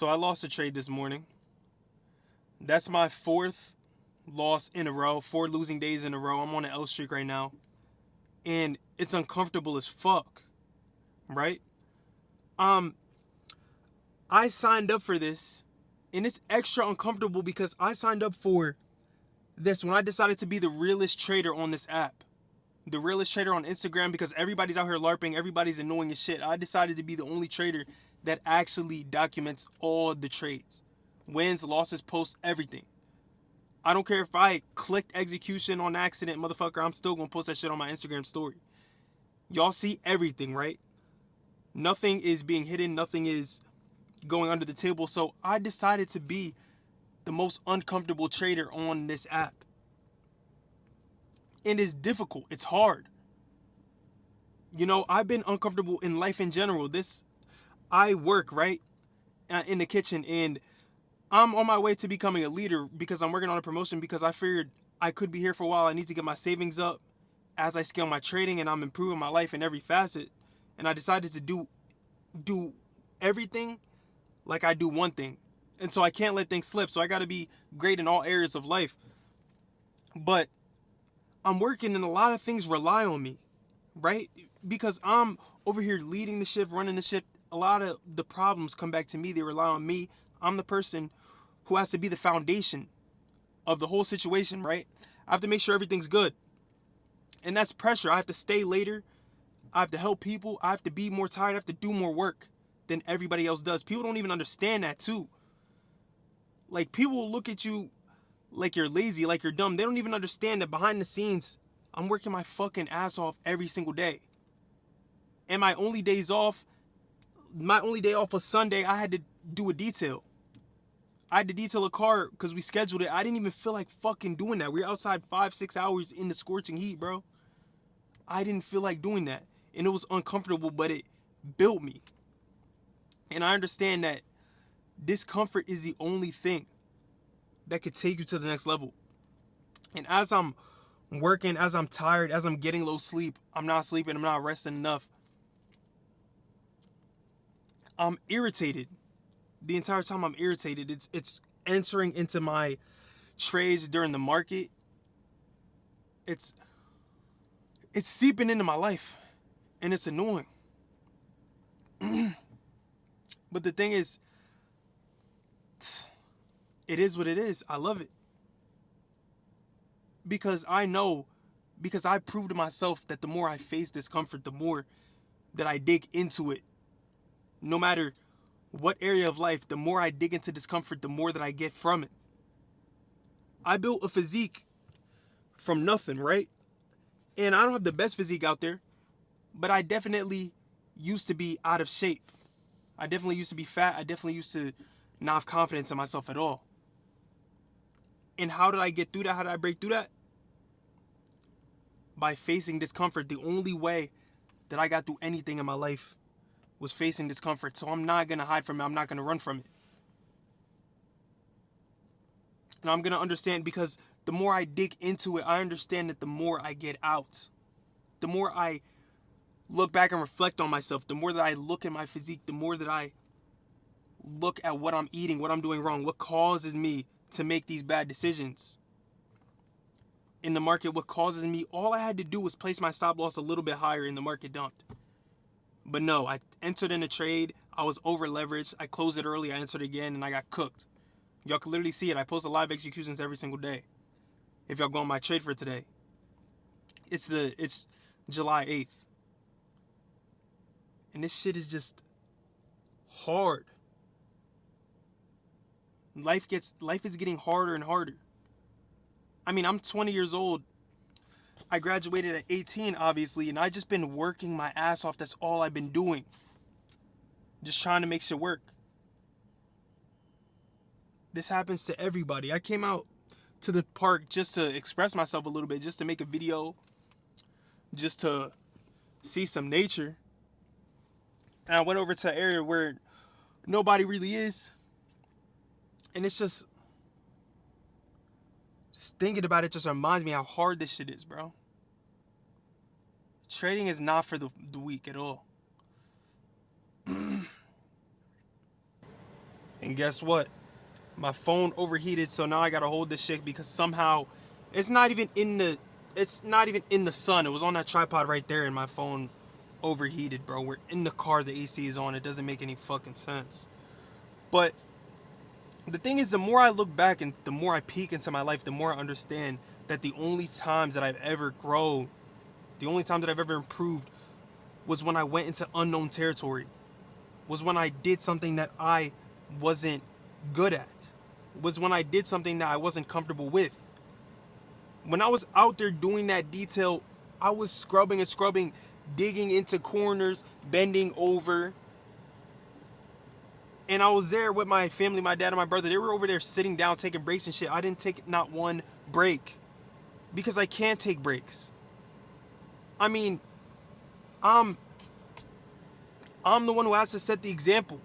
So I lost a trade this morning. That's my fourth loss in a row, 4 losing days in a row. I'm on an L streak right now. And it's uncomfortable as fuck, right? Um, I signed up for this, and it's extra uncomfortable because I signed up for this when I decided to be the realest trader on this app. The realest trader on Instagram, because everybody's out here LARPing, everybody's annoying as shit. I decided to be the only trader that actually documents all the trades. Wins, losses, posts, everything. I don't care if I clicked execution on accident, motherfucker, I'm still gonna post that shit on my Instagram story. Y'all see everything, right? Nothing is being hidden, nothing is going under the table. So I decided to be the most uncomfortable trader on this app. And it's difficult, it's hard. You know, I've been uncomfortable in life in general. I work, right, in the kitchen, and I'm on my way to becoming a leader because I'm working on a promotion because I figured I could be here for a while. I need to get my savings up as I scale my trading, and I'm improving my life in every facet. And I decided to do everything like I do one thing. And so I can't let things slip. So I got to be great in all areas of life. But I'm working and a lot of things rely on me, right? Because I'm over here leading the ship, running the ship. A lot of the problems come back to me. They rely on me. I'm the person who has to be the foundation of the whole situation, right? I have to make sure everything's good. And that's pressure. I have to stay later. I have to help people. I have to be more tired. I have to do more work than everybody else does. People don't even understand that too. Like, people will look at you like you're lazy, like you're dumb. They don't even understand that behind the scenes, I'm working my fucking ass off every single day. And my only day off was Sunday. I had to do a detail. I had to detail a car because we scheduled it. I didn't even feel like fucking doing that. We were outside 5-6 hours in the scorching heat, bro. I didn't feel like doing that. And it was uncomfortable, but it built me. And I understand that discomfort is the only thing that could take you to the next level. And as I'm working, as I'm tired, as I'm getting low sleep, I'm not sleeping, I'm not resting enough, I'm irritated. The entire time I'm irritated. It's entering into my trades during the market. It's seeping into my life. And it's annoying. But the thing is, it is what it is. I love it. Because I know, because I proved to myself that the more I face discomfort, the more that I dig into it. No matter what area of life, the more I dig into discomfort, the more that I get from it. I built a physique from nothing, right? And I don't have the best physique out there, but I definitely used to be out of shape. I definitely used to be fat. I definitely used to not have confidence in myself at all. And how did I get through that? How did I break through that? By facing discomfort. The only way that I got through anything in my life was facing discomfort. So I'm not going to hide from it. I'm not going to run from it. And I'm going to understand, because the more I dig into it, I understand that the more I get out, the more I look back and reflect on myself, the more that I look at my physique, the more that I look at what I'm eating, what I'm doing wrong, what causes me to make these bad decisions in the market, what causes me. All I had to do was place my stop loss a little bit higher and the market dumped. But no, I entered in a trade. I was over leveraged. I closed it early. I entered again and I got cooked. Y'all can literally see it. I post live executions every single day. If y'all go on my trade for today, it's July 8th. And this shit is just hard. Life is getting harder and harder. I mean, I'm 20 years old. I graduated at 18, obviously, and I just been working my ass off. That's all I've been doing. Just trying to make shit work. This happens to everybody. I came out to the park just to express myself a little bit, just to make a video, just to see some nature. And I went over to an area where nobody really is. And it's just thinking about it just reminds me how hard this shit is, bro. Trading is not for the weak at all. And guess what? My phone overheated, so now I gotta hold this shit because somehow it's not even in the sun. It was on that tripod right there, and my phone overheated, bro. We're in the car, the AC is on. It doesn't make any fucking sense. But the thing is, the more I look back and the more I peek into my life, the more I understand that the only times that I've ever grown, the only time that I've ever improved was when I went into unknown territory, was when I did something that I wasn't good at, was when I did something that I wasn't comfortable with. When I was out there doing that detail, I was scrubbing and scrubbing, digging into corners, bending over. And I was there with my family, my dad and my brother. They were over there sitting down, taking breaks and shit. I didn't take not one break because I can't take breaks. I mean, I'm I'm the one who has to set the example.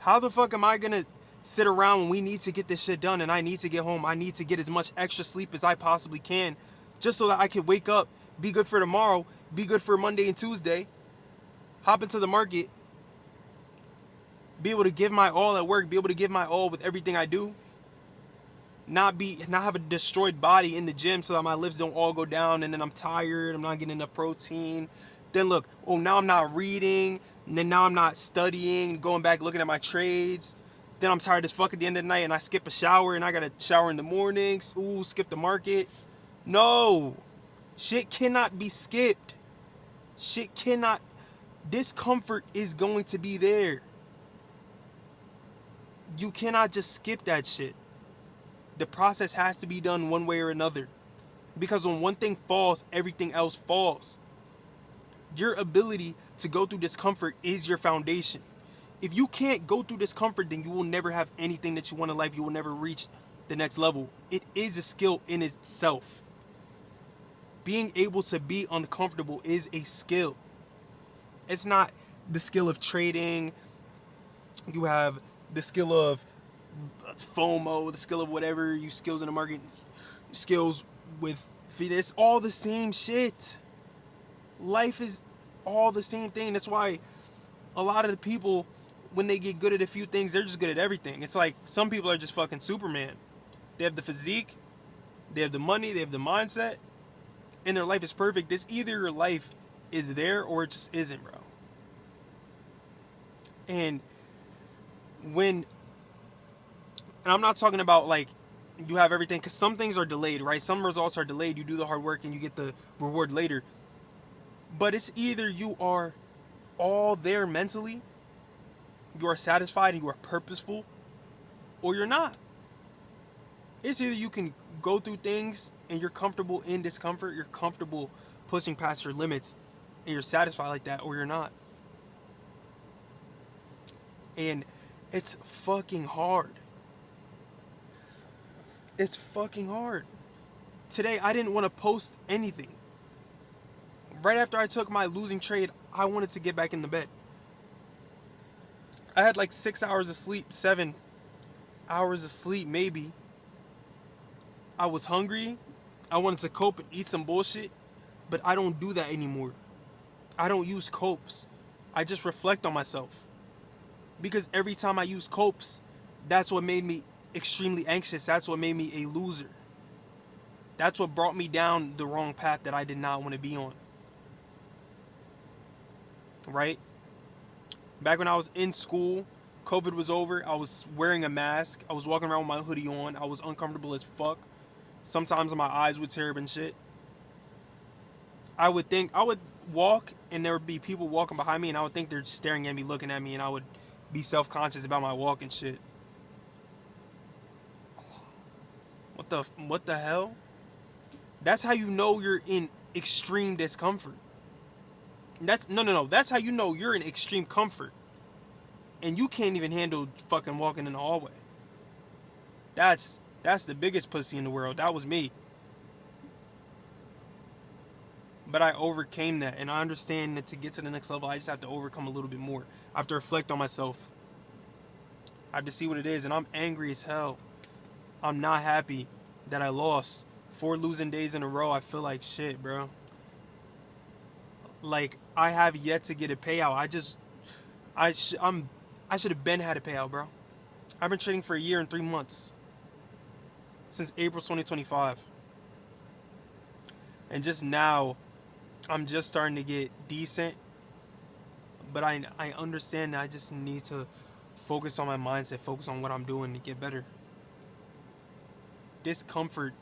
How the fuck am I gonna sit around when we need to get this shit done and I need to get home? I need to get as much extra sleep as I possibly can just so that I can wake up, be good for tomorrow, be good for Monday and Tuesday, hop into the market, be able to give my all at work, be able to give my all with everything I do, not have a destroyed body in the gym so that my lifts don't all go down and then I'm tired, I'm not getting enough protein. Then look, oh, now I'm not reading, and then now I'm not studying, going back looking at my trades. Then I'm tired as fuck at the end of the night and I skip a shower and I gotta shower in the mornings. Ooh, skip the market. No, shit cannot be skipped. Shit cannot. Discomfort is going to be there. You cannot just skip that shit. The process has to be done one way or another. Because when one thing falls, everything else falls. Your ability to go through discomfort is your foundation. If you can't go through discomfort, then you will never have anything that you want in life. You will never reach the next level. It is a skill in itself. Being able to be uncomfortable is a skill. It's not the skill of trading. You have the skill of FOMO, the skill of whatever you skills in the market, skills with it's all the same shit. Life is all the same thing. That's why a lot of the people, when they get good at a few things, they're just good at everything. It's like some people are just fucking Superman. They have the physique, they have the money, they have the mindset, and their life is perfect. It's either your life is there or it just isn't, bro. And when, and I'm not talking about like you have everything, because some things are delayed, right? Some results are delayed. You do the hard work and you get the reward later. But it's either you are all there mentally, you are satisfied and you are purposeful, or you're not. It's either you can go through things and you're comfortable in discomfort, you're comfortable pushing past your limits, and you're satisfied like that, or you're not. And it's fucking hard. It's fucking hard. Today, I didn't want to post anything. Right after I took my losing trade, I wanted to get back in the bed. I had like 6 hours of sleep, 7 hours of sleep maybe. I was hungry. I wanted to cope and eat some bullshit, but I don't do that anymore. I don't use copes. I just reflect on myself. Because every time I use copes, that's what made me extremely anxious. That's what made me a loser. That's what brought me down the wrong path that I did not want to be on. Right? Back when I was in school, COVID was over. I was wearing a mask. I was walking around with my hoodie on. I was uncomfortable as fuck. Sometimes my eyes would tear up and shit. I would walk and there would be people walking behind me and I would think they're staring at me, looking at me, and I would be self-conscious about my walk and shit. What the hell? That's how you know you're in extreme discomfort. No. That's how you know you're in extreme comfort. And you can't even handle fucking walking in the hallway. That's the biggest pussy in the world. That was me. But I overcame that, and I understand that to get to the next level, I just have to overcome a little bit more. I have to reflect on myself. I have to see what it is, and I'm angry as hell. I'm not happy that I lost 4 losing days in a row. I feel like shit, bro. Like, I have yet to get a payout. I should have been had a payout, bro. I've been trading for a year and 3 months since April 2025, and just now I'm just starting to get decent. But I understand that I just need to focus on my mindset, focus on what I'm doing to get better. Discomfort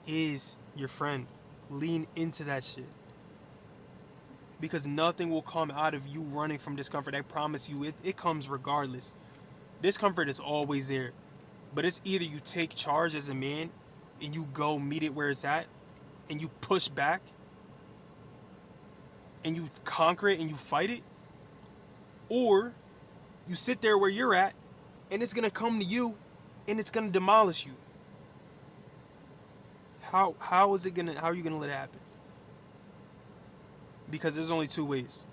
is your friend. Lean into that shit. Because nothing will come out of you running from discomfort. I promise you, it comes regardless. Discomfort is always there. But it's either you take charge as a man and you go meet it where it's at and you push back and you conquer it and you fight it, or you sit there where you're at and it's gonna come to you and it's gonna demolish you. How are you gonna let it happen? Because there's only two ways.